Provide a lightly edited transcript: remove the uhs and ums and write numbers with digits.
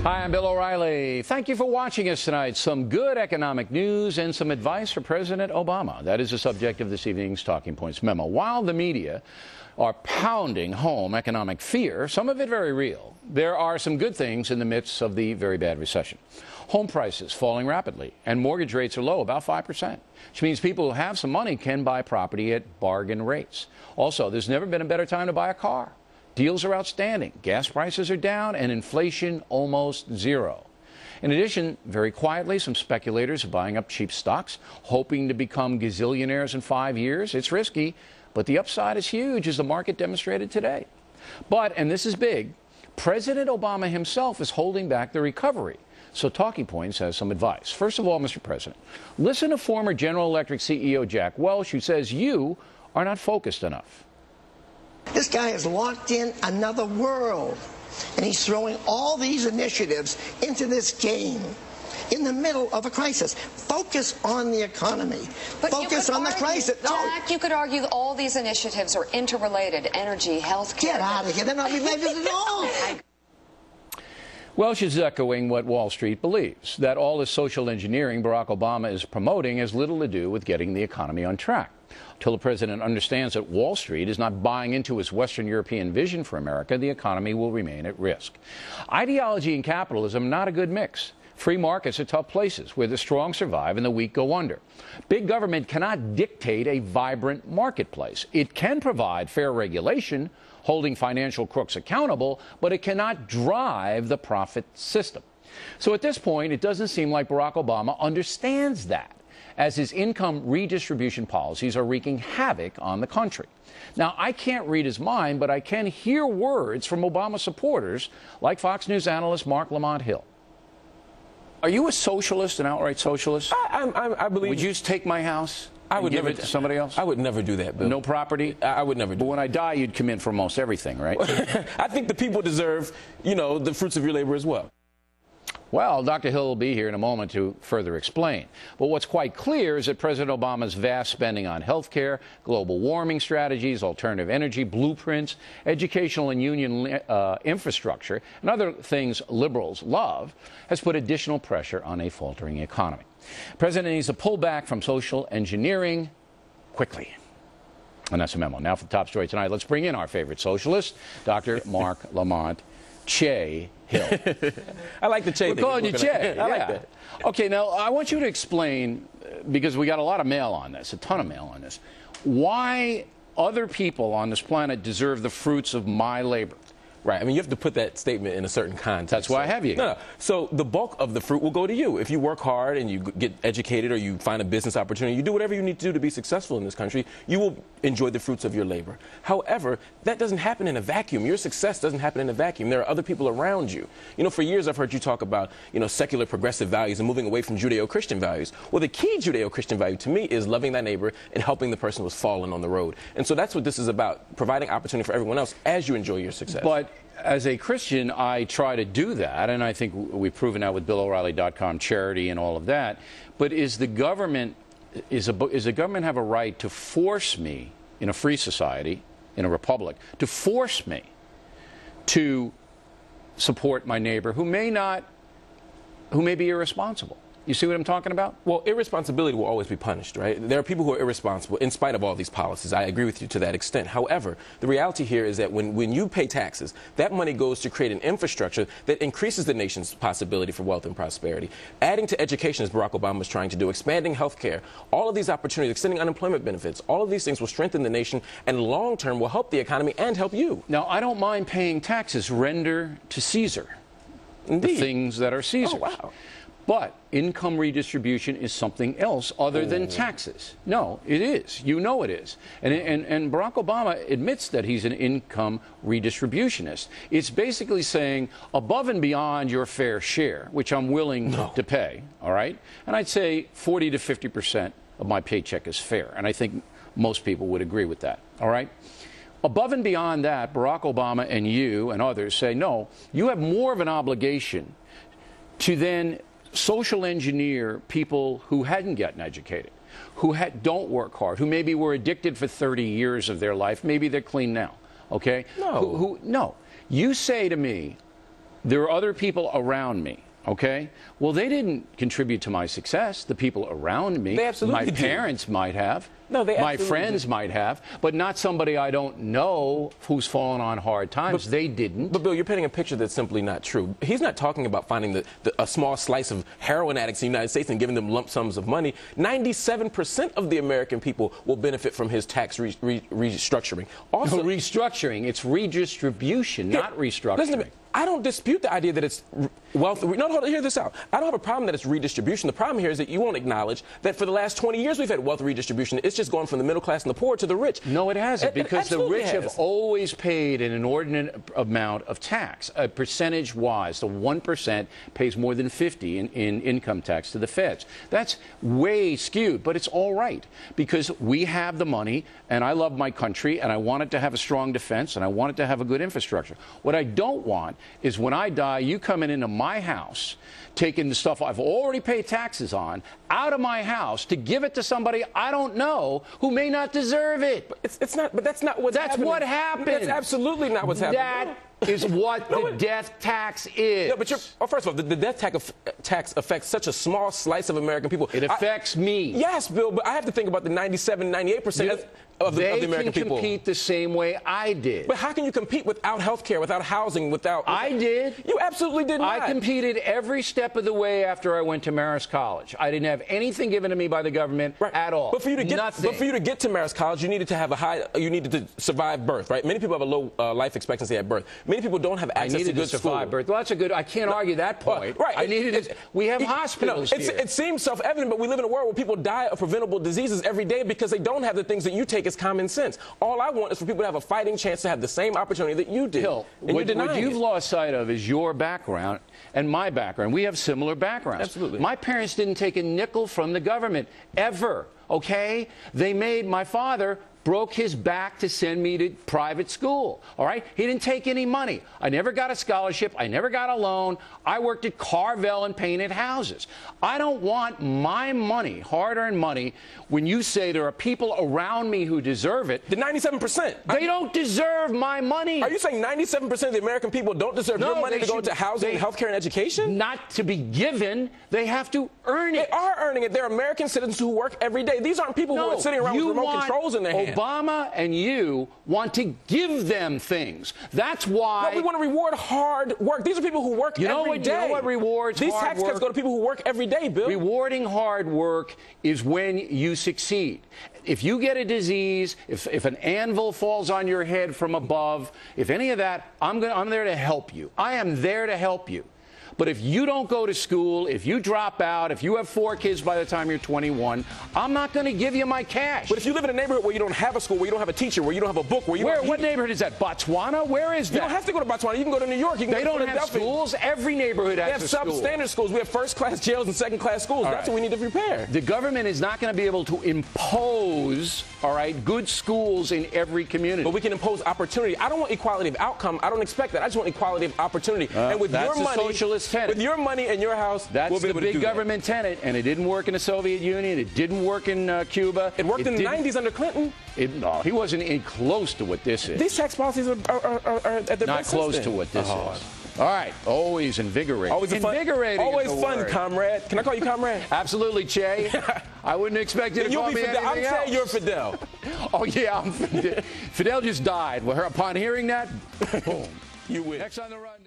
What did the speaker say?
Hi, I'm Bill O'Reilly. Thank you for watching us tonight. Some good economic news and some advice for President Obama. That is the subject of this evening's Talking Points memo. While the media are pounding home economic fear, some of it very real, there are some good things in the midst of the very bad recession. Home prices falling rapidly and mortgage rates are low, about 5%, which means people who have some money can buy property at bargain rates. Also, there's never been a better time to buy a car. Deals are outstanding, gas prices are down, and inflation almost zero. In addition, very quietly, some speculators are buying up cheap stocks, hoping to become gazillionaires in 5 years. It's risky, but the upside is huge, as the market demonstrated today. But, and this is big, President Obama himself is holding back the recovery. So Talking Points has some advice. First of all, Mr. President, listen to former General Electric CEO Jack Welch, who says you are not focused enough. This guy is locked in another world, and he's throwing all these initiatives into this game in the middle of a crisis. Focus on the economy. Focus on the crisis. Jack, you could argue that all these initiatives are interrelated. Energy, health care. Get out of here. They're not related at all. Welch is echoing what Wall Street believes, that all this social engineering Barack Obama is promoting has little to do with getting the economy on track. Until the president understands that Wall Street is not buying into his Western European vision for America, the economy will remain at risk. Ideology and capitalism, not a good mix. Free markets are tough places where the strong survive and the weak go under. Big government cannot dictate a vibrant marketplace. It can provide fair regulation, holding financial crooks accountable, but it cannot drive the profit system. So at this point, it doesn't seem like Barack Obama understands that, as his income redistribution policies are wreaking havoc on the country. Now, I can't read his mind, but I can hear words from Obama supporters like Fox News analyst Marc Lamont Hill. Are you a socialist, an outright socialist? I believe. Would you just take my house? I would give never it to somebody else? I would never do that, Bill. No property? I would never do But when I die, you'd come in for almost everything, right? I think the people deserve, the fruits of your labor as well. Well, Dr. Hill will be here in a moment to further explain. But what's quite clear is that President Obama's vast spending on health care, global warming strategies, alternative energy blueprints, educational and union infrastructure, and other things liberals love, has put additional pressure on a faltering economy. The president needs to pull back from social engineering quickly. And that's a memo. Now for the top story tonight, let's bring in our favorite socialist, Dr. Marc Lamont Che Hill. I like the Che. We're calling you Che. I like that. Okay, now I want you to explain, because we got a lot of mail on this, a ton of mail on this, why other people on this planet deserve the fruits of my labor. Right. I mean, you have to put that statement in a certain context. That's why I have you. No. So the bulk of the fruit will go to you. If you work hard and you get educated or you find a business opportunity, you do whatever you need to do to be successful in this country, you will enjoy the fruits of your labor. However, that doesn't happen in a vacuum. Your success doesn't happen in a vacuum. There are other people around you. For years I've heard you talk about, secular progressive values and moving away from Judeo-Christian values. Well, the key Judeo-Christian value to me is loving thy neighbor and helping the person who's fallen on the road. And so that's what this is about, providing opportunity for everyone else as you enjoy your success. But as a Christian, I try to do that, and I think we've proven that with BillO'Reilly.com charity and all of that. But is the government have a right to force me in a free society, in a republic, to force me to support my neighbor who may be irresponsible? You see what I'm talking about? Well, irresponsibility will always be punished, right? There are people who are irresponsible in spite of all these policies. I agree with you to that extent. However, the reality here is that when you pay taxes, that money goes to create an infrastructure that increases the nation's possibility for wealth and prosperity. Adding to education, as Barack Obama is trying to do, expanding health care, all of these opportunities, extending unemployment benefits, all of these things will strengthen the nation and long-term will help the economy and help you. Now, I don't mind paying taxes. Render to Caesar the things that are Caesar's. Oh, wow. But income redistribution is something else other than taxes. No, it is. You know it is. And Barack Obama admits that he's an income redistributionist. It's basically saying above and beyond your fair share, which I'm willing to pay, all right? And I'd say 40 to 50% of my paycheck is fair. And I think most people would agree with that, all right? Above and beyond that, Barack Obama and you and others say, no, you have more of an obligation to then social engineer people who hadn't gotten educated, who don't work hard, who maybe were addicted for 30 years of their life. Maybe they're clean now, okay? No. No. You say to me, There are other people around me. Okay? Well, they didn't contribute to my success. The people around me, they absolutely my parents might have. No, they my absolutely friends did. might have, but not somebody I don't know who's fallen on hard times. They didn't. But, Bill, you're painting a picture that's simply not true. He's not talking about finding a small slice of heroin addicts in the United States and giving them lump sums of money. 97% of the American people will benefit from his tax restructuring. Also, no, restructuring. It's redistribution, not restructuring. Listen to me. I don't dispute the idea that it's wealth. No, hold on, hear this out. I don't have a problem that it's redistribution. The problem here is that you won't acknowledge that for the last 20 years we've had wealth redistribution. It's just going from the middle class and the poor to the rich. No, it hasn't, because the rich has. have always paid an inordinate amount of tax, percentage-wise. The 1% pays more than 50 in income tax to the feds. That's way skewed, but it's all right, because we have the money, and I love my country, and I want it to have a strong defense, and I want it to have a good infrastructure. What I don't want is when I die, you coming into my house, taking the stuff I've already paid taxes on out of my house to give it to somebody I don't know who may not deserve it. But it's not. But that's not what's happening. That's what happened. That's absolutely not what's happening. That is what the death tax is. No, but first of all, the death tax affects such a small slice of American people. It affects me. Yes, Bill, but I have to think about the 97, 98% of the American people. They can compete the same way I did. But how can you compete without health care, without housing, without... I did. You absolutely did not. I competed every step of the way after I went to Marist College. I didn't have anything given to me by the government at all. But for you to get, nothing. But for you to get to Marist College, you needed to have you needed to survive birth, right? Many people have a low life expectancy at birth. Many people don't have access to good survive birth. Well, that's a good. I can't argue that point. Right. I needed it. We have hospitals here. It seems self-evident, but we live in a world where people die of preventable diseases every day because they don't have the things that you take as common sense. All I want is for people to have a fighting chance to have the same opportunity that you did. Hill, what you've lost sight of is your background and my background. We have similar backgrounds. Absolutely. My parents didn't take a nickel from the government, ever, okay? My father broke his back to send me to private school, all right? He didn't take any money. I never got a scholarship. I never got a loan. I worked at Carvel and painted houses. I don't want my money, hard-earned money, when you say there are people around me who deserve it. The 97%. They don't deserve my money. Are you saying 97% of the American people don't deserve your money to go into housing, healthcare, and education? Not to be given. They have to earn it. They are earning it. They're American citizens who work every day. These aren't people who are sitting around with remote controls in their hands. Obama and you want to give them things. That's why. No, we want to reward hard work. These are people who work every day. You know what rewards These hard tax work? cuts go to people who work every day, Bill. Rewarding hard work is when you succeed. If you get a disease, if an anvil falls on your head from above, if any of that, I'm there to help you. I am there to help you. But if you don't go to school, if you drop out, if you have 4 kids by the time you're 21, I'm not going to give you my cash. But if you live in a neighborhood where you don't have a school, where you don't have a teacher, where you don't have a book, what neighborhood is that? Botswana? Where is that? You don't have to go to Botswana. You can go to New York. You can they go to don't have schools. Every neighborhood has a school. We have substandard schools. We have first-class jails and second-class schools. That's what we need to prepare. The government is not going to be able to impose, good schools in every community. But we can impose opportunity. I don't want equality of outcome. I don't expect that. I just want equality of opportunity. And with your money, socialist tenet. With your money in your house, that's the big government tenet, and it didn't work in the Soviet Union. It didn't work in Cuba. It worked in the 90s under Clinton. No, he wasn't even close to what this is. These tax policies are at the not close to what this is. All right, always invigorating. Always invigorating. Always fun, comrade. Can I call you comrade? Absolutely, Che. I wouldn't expect you to call me anything else. I'm saying you're Fidel. Oh yeah, I'm Fidel. Fidel just died. Upon hearing that, boom. You win. Next on the run.